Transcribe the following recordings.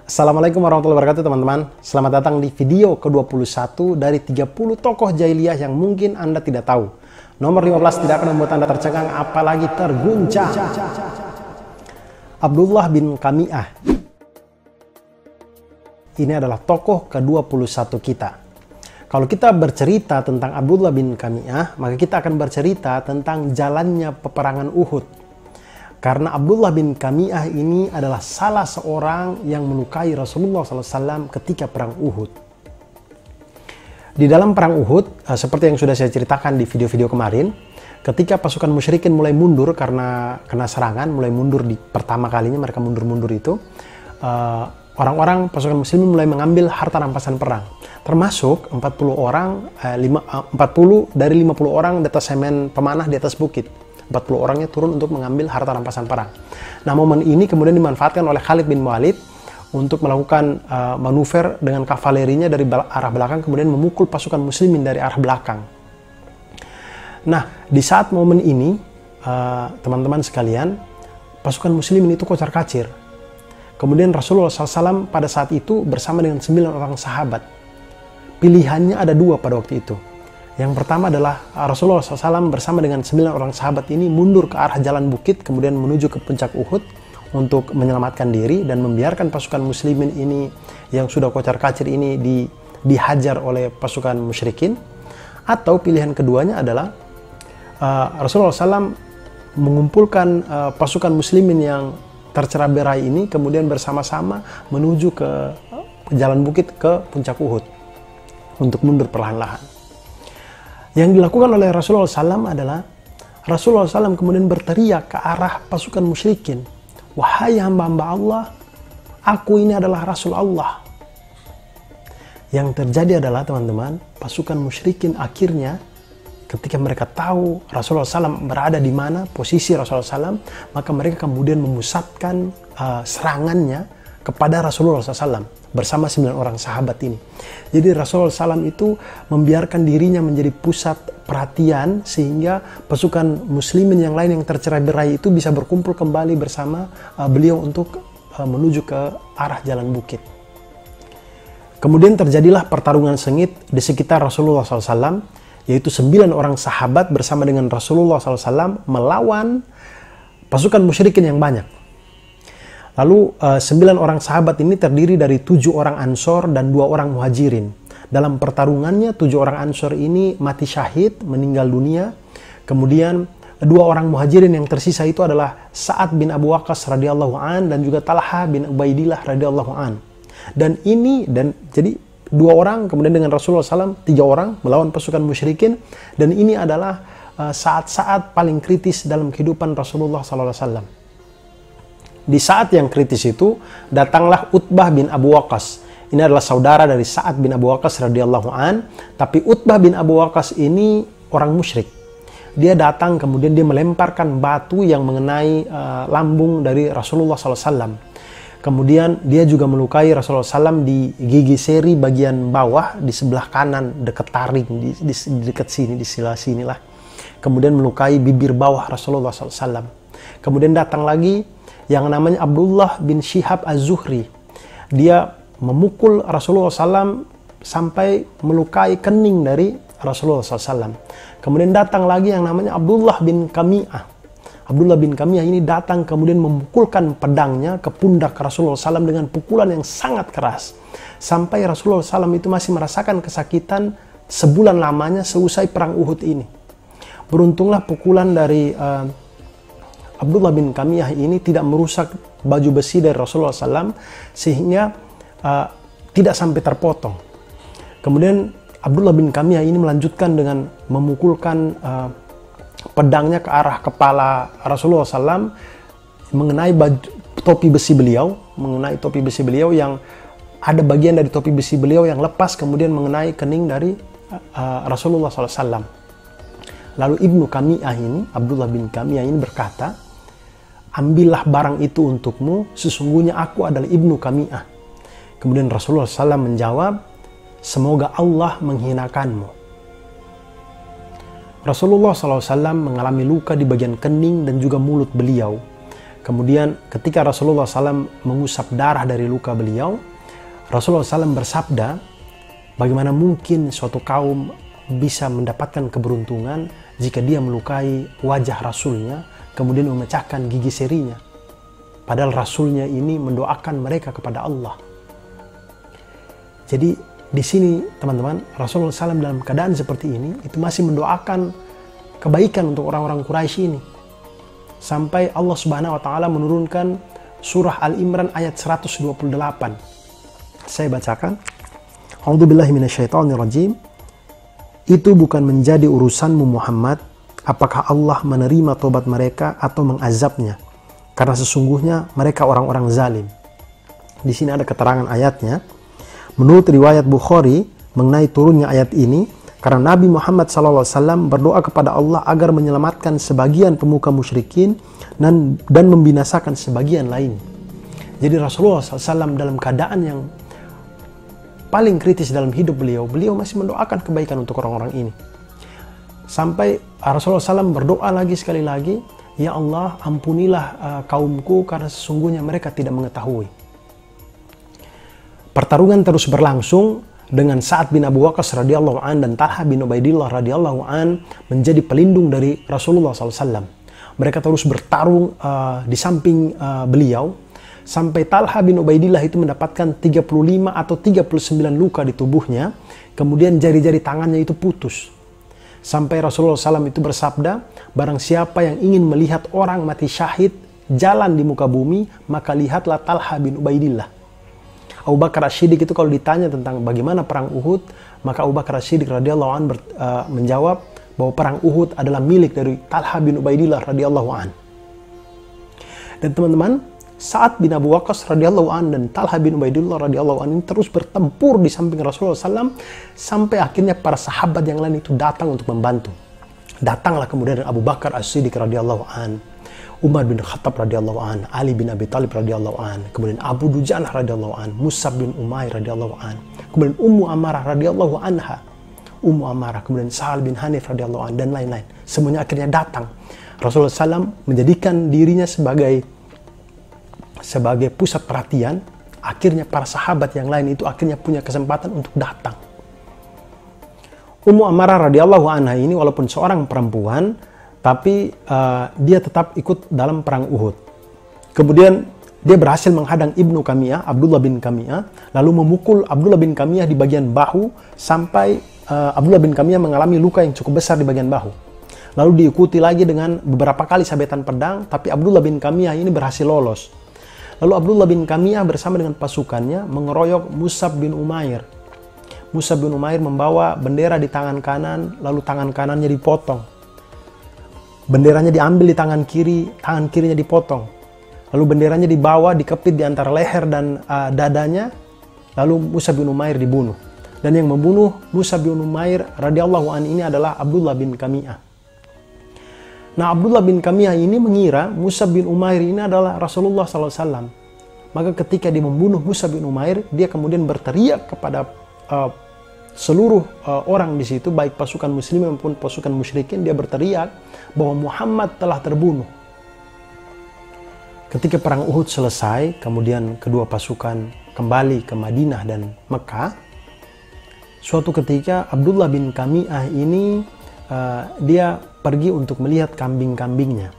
Assalamualaikum warahmatullahi wabarakatuh teman-teman. Selamat datang di video ke-21 dari 30 tokoh jahiliyah yang mungkin Anda tidak tahu. Nomor 15 tidak akan membuat Anda tercengang apalagi terguncang. Abdullah bin Qami'ah. Ini adalah tokoh ke-21 kita. Kalau kita bercerita tentang Abdullah bin Qami'ah, maka kita akan bercerita tentang jalannya peperangan Uhud. Karena Abdullah bin Qami'ah ini adalah salah seorang yang melukai Rasulullah SAW ketika perang Uhud. Di dalam perang Uhud, seperti yang sudah saya ceritakan di video-video kemarin, ketika pasukan musyrikin mulai mundur karena kena serangan, mulai mundur di pertama kalinya mereka mundur-mundur itu, orang-orang pasukan muslimin mulai mengambil harta rampasan perang. Termasuk 40 dari 50 orang di atas semen pemanah di atas bukit. 40 orangnya turun untuk mengambil harta rampasan perang. Nah, momen ini kemudian dimanfaatkan oleh Khalid bin Walid untuk melakukan manuver dengan kavalerinya dari arah belakang, kemudian memukul pasukan muslimin dari arah belakang. Nah, di saat momen ini, teman-teman sekalian, pasukan muslimin itu kocar-kacir. Kemudian Rasulullah SAW pada saat itu bersama dengan 9 orang sahabat. Pilihannya ada dua pada waktu itu. Yang pertama adalah Rasulullah SAW bersama dengan 9 orang sahabat ini mundur ke arah jalan bukit, kemudian menuju ke puncak Uhud untuk menyelamatkan diri dan membiarkan pasukan muslimin ini yang sudah kocar-kacir ini dihajar oleh pasukan musyrikin. Atau pilihan keduanya adalah Rasulullah SAW mengumpulkan pasukan muslimin yang tercerai-berai ini, kemudian bersama-sama menuju ke jalan bukit ke puncak Uhud untuk mundur perlahan-lahan. Yang dilakukan oleh Rasulullah SAW adalah Rasulullah SAW kemudian berteriak ke arah pasukan musyrikin, "Wahai hamba-hamba Allah, aku ini adalah Rasul Allah." Yang terjadi adalah, teman-teman, pasukan musyrikin akhirnya ketika mereka tahu Rasulullah SAW berada di mana posisi Rasulullah SAW, maka mereka kemudian memusatkan serangannya kepada Rasulullah SAW bersama 9 orang sahabat ini. Jadi Rasulullah SAW itu membiarkan dirinya menjadi pusat perhatian sehingga pasukan muslimin yang lain yang tercerai-berai itu bisa berkumpul kembali bersama beliau untuk menuju ke arah jalan bukit. Kemudian terjadilah pertarungan sengit di sekitar Rasulullah SAW, yaitu 9 orang sahabat bersama dengan Rasulullah SAW melawan pasukan musyrikin yang banyak. Lalu 9 orang sahabat ini terdiri dari 7 orang Ansor dan 2 orang Muhajirin. Dalam pertarungannya 7 orang Ansor ini mati syahid, meninggal dunia. Kemudian 2 orang Muhajirin yang tersisa itu adalah Sa'ad bin Abu Waqqas radhiyallahu an dan juga Talha bin Ubaidillah radhiyallahu an. Jadi 2 orang kemudian dengan Rasulullah SAW 3 orang melawan pasukan musyrikin, dan ini adalah saat-saat paling kritis dalam kehidupan Rasulullah SAW. Di saat yang kritis itu, datanglah Utbah bin Abu Waqqas. Ini adalah saudara dari Sa'ad bin Abu Waqqas radhiyallahu an. Tapi Utbah bin Abu Waqqas ini orang musyrik. Dia datang kemudian dia melemparkan batu yang mengenai lambung dari Rasulullah SAW. Kemudian dia juga melukai Rasulullah SAW di gigi seri bagian bawah di sebelah kanan dekat taring, di dekat sini, di sila sinilah. Kemudian melukai bibir bawah Rasulullah SAW. Kemudian datang lagi yang namanya Abdullah bin Syihab Az-Zuhri. Dia memukul Rasulullah SAW sampai melukai kening dari Rasulullah SAW. Kemudian datang lagi yang namanya Abdullah bin Qami'ah. Abdullah bin Qami'ah ini datang kemudian memukulkan pedangnya ke pundak Rasulullah SAW dengan pukulan yang sangat keras. Sampai Rasulullah SAW itu masih merasakan kesakitan sebulan lamanya seusai perang Uhud ini. Beruntunglah pukulan dari Abdullah bin Qami'ah ini tidak merusak baju besi dari Rasulullah SAW sehingga tidak sampai terpotong. Kemudian Abdullah bin Qami'ah ini melanjutkan dengan memukulkan pedangnya ke arah kepala Rasulullah SAW mengenai topi besi beliau, yang ada bagian dari topi besi beliau yang lepas kemudian mengenai kening dari Rasulullah SAW. Lalu Ibnu Qami'ah ini, Abdullah bin Qami'ah ini berkata, "Ambillah barang itu untukmu, sesungguhnya aku adalah Ibnu Qami'ah." Kemudian Rasulullah SAW menjawab, "Semoga Allah menghinakanmu." Rasulullah SAW mengalami luka di bagian kening dan juga mulut beliau. Kemudian ketika Rasulullah SAW mengusap darah dari luka beliau, Rasulullah SAW bersabda, bagaimana mungkin suatu kaum bisa mendapatkan keberuntungan jika dia melukai wajah Rasulnya, kemudian memecahkan gigi serinya. Padahal Rasulnya ini mendoakan mereka kepada Allah. Jadi di sini teman-teman, Rasulullah SAW dalam keadaan seperti ini, itu masih mendoakan kebaikan untuk orang-orang Quraisy ini. Sampai Allah Subhanahu wa Ta'ala menurunkan surah Al-Imran ayat 128. Saya bacakan. A'udzubillahi minasyaitonirrajim. Itu bukan menjadi urusanmu Muhammad, apakah Allah menerima tobat mereka atau mengazabnya, karena sesungguhnya mereka orang-orang zalim. Di sini ada keterangan ayatnya. Menurut riwayat Bukhari mengenai turunnya ayat ini, karena Nabi Muhammad SAW berdoa kepada Allah agar menyelamatkan sebagian pemuka musyrikin dan membinasakan sebagian lain. Jadi Rasulullah SAW dalam keadaan yang paling kritis dalam hidup beliau masih mendoakan kebaikan untuk orang-orang ini. Sampai Rasulullah SAW berdoa lagi sekali lagi, ya Allah ampunilah kaumku karena sesungguhnya mereka tidak mengetahui. Pertarungan terus berlangsung dengan Sa'ad bin Abu Waqqas radhiyallahu an dan Talha bin Ubaidillah radhiyallahu an menjadi pelindung dari Rasulullah SAW. Mereka terus bertarung di samping beliau sampai Talha bin Ubaidillah itu mendapatkan 35 atau 39 luka di tubuhnya. Kemudian jari-jari tangannya itu putus. Sampai Rasulullah SAW itu bersabda, barang siapa yang ingin melihat orang mati syahid jalan di muka bumi, maka lihatlah Talha bin Ubaidillah. Abu Bakar As-Siddiq itu kalau ditanya tentang bagaimana perang Uhud, maka Abu Bakar As-Siddiq radhiyallahu an menjawab bahwa perang Uhud adalah milik dari Talha bin Ubaidillah radhiyallahu an. Dan teman-teman, Sa'ad bin Abu Waqqas radhiyallahu an dan Talha bin Ubaidillah radhiyallahu an ini terus bertempur di samping Rasulullah SAW sampai akhirnya para sahabat yang lain itu datang untuk membantu. Datanglah kemudian Abu Bakar As-Siddiq radhiyallahu an, Umar bin Khattab radhiyallahu an, Ali bin Abi Thalib radhiyallahu an, kemudian Abu Dujanah radhiyallahu an, Mus'ab bin Umair radhiyallahu an, kemudian Ummu Amarah radhiyallahu anha, Ummu Amarah, kemudian Sa'al bin Hanif radhiyallahu an dan lain-lain. Semuanya akhirnya datang. Rasulullah SAW menjadikan dirinya sebagai pusat perhatian. Akhirnya para sahabat yang lain itu akhirnya punya kesempatan untuk datang. Ummu Amarah radhiyallahu anha ini walaupun seorang perempuan, tapi dia tetap ikut dalam perang Uhud. Kemudian dia berhasil menghadang Ibnu Kamiyah, Abdullah bin Kamiyah, lalu memukul Abdullah bin Kamiyah di bagian bahu sampai Abdullah bin Kamiyah mengalami luka yang cukup besar di bagian bahu. Lalu diikuti lagi dengan beberapa kali sabetan pedang, tapi Abdullah bin Kamiyah ini berhasil lolos. Lalu Abdullah bin Kamiyah bersama dengan pasukannya mengeroyok Mus'ab bin Umair. Mus'ab bin Umair membawa bendera di tangan kanan, lalu tangan kanannya dipotong. Benderanya diambil di tangan kirinya dipotong. Lalu benderanya dibawa, dikepit di antara leher dan dadanya. Lalu Mus'ab bin Umair dibunuh. Dan yang membunuh Mus'ab bin Umair radhiyallahu an ini adalah Abdullah bin Kamiyah. Nah, Abdullah bin Kamiyah ini mengira Mus'ab bin Umair ini adalah Rasulullah SAW. Maka ketika dia membunuh Mus'ab bin Umair, dia kemudian berteriak kepada seluruh orang di situ, baik pasukan muslimin maupun pasukan musyrikin, dia berteriak bahwa Muhammad telah terbunuh. Ketika perang Uhud selesai, kemudian kedua pasukan kembali ke Madinah dan Mekah. Suatu ketika Abdullah bin Kamiyah ini dia pergi untuk melihat kambing-kambingnya.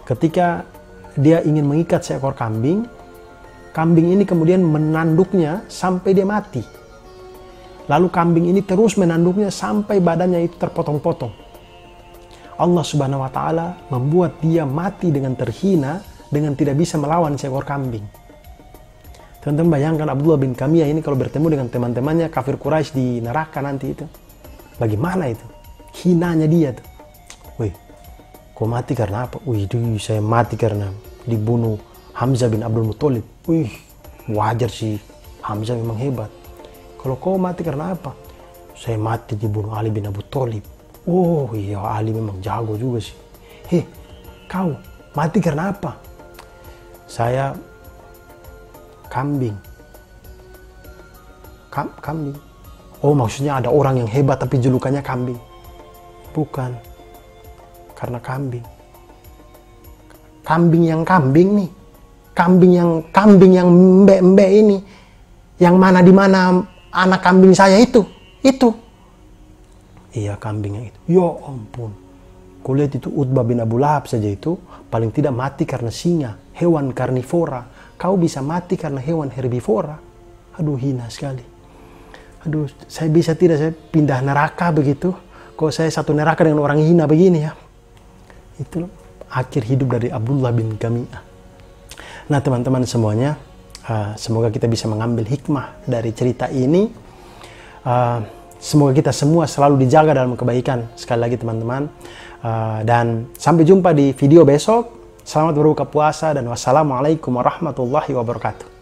Ketika dia ingin mengikat seekor kambing, kambing ini kemudian menanduknya sampai dia mati. Lalu kambing ini terus menanduknya sampai badannya itu terpotong-potong. Allah Subhanahu wa Ta'ala membuat dia mati dengan terhina, dengan tidak bisa melawan seekor kambing. Teman-teman bayangkan Abdullah bin Kamiyah ini kalau bertemu dengan teman-temannya kafir Quraisy di neraka nanti itu. Bagaimana itu? Hinanya dia tuh. Wih, kok mati karena apa? Wih, saya mati karena dibunuh Hamzah bin Abdul Muthalib. Wih, wajar sih. Hamzah memang hebat. Kalau kau mati karena apa? Saya mati dibunuh Ali bin Abu Thalib. Oh iya, Ali memang jago juga sih. Hei, kau mati karena apa? Saya kambing. Kambing. Oh, maksudnya ada orang yang hebat tapi julukannya kambing. Bukan. Karena kambing. kambing yang mbek ini, yang mana di mana anak kambing saya itu. Iya, kambing yang itu. Ya ampun. Kau lihat itu Utbah bin Abu Lahab saja itu paling tidak mati karena singa, hewan karnivora. Kau bisa mati karena hewan herbivora. Aduh, hina sekali. Aduh, saya bisa tidak saya pindah neraka begitu? Kok saya satu neraka dengan orang hina begini ya? Itu akhir hidup dari Abdullah bin Gami'ah. Nah, teman-teman semuanya, semoga kita bisa mengambil hikmah dari cerita ini. Semoga kita semua selalu dijaga dalam kebaikan. Sekali lagi teman-teman. Dan sampai jumpa di video besok. Selamat berbuka puasa dan wassalamualaikum warahmatullahi wabarakatuh.